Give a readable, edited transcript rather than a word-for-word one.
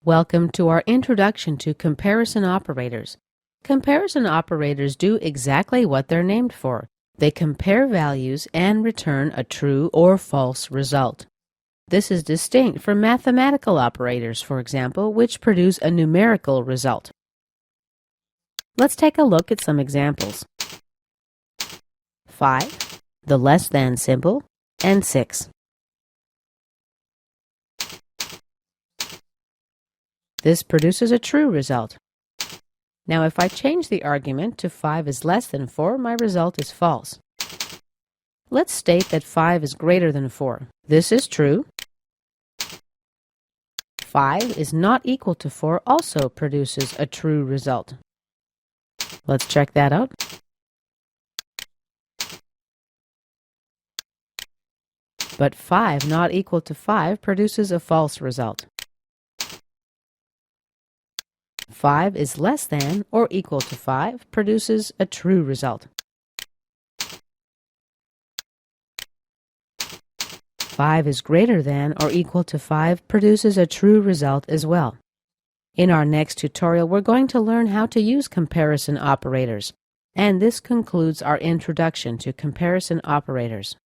Welcome to our introduction to comparison operators. Comparison operators do exactly what they're named for. They compare values and return a true or false result. This is distinct from mathematical operators, for example, which produce a numerical result. Let's take a look at some examples. 5, the less than symbol, and 6. This produces a true result. Now, if I change the argument to 5 is less than 4, my result is false. Let's state that 5 is greater than 4. This is true. 5 is not equal to 4 also produces a true result. Let's check that out. But 5 not equal to 5 produces a false result. 5 is less than or equal to 5 produces a true result. 5 is greater than or equal to 5 produces a true result as well. In our next tutorial, we're going to learn how to use comparison operators. And this concludes our introduction to comparison operators.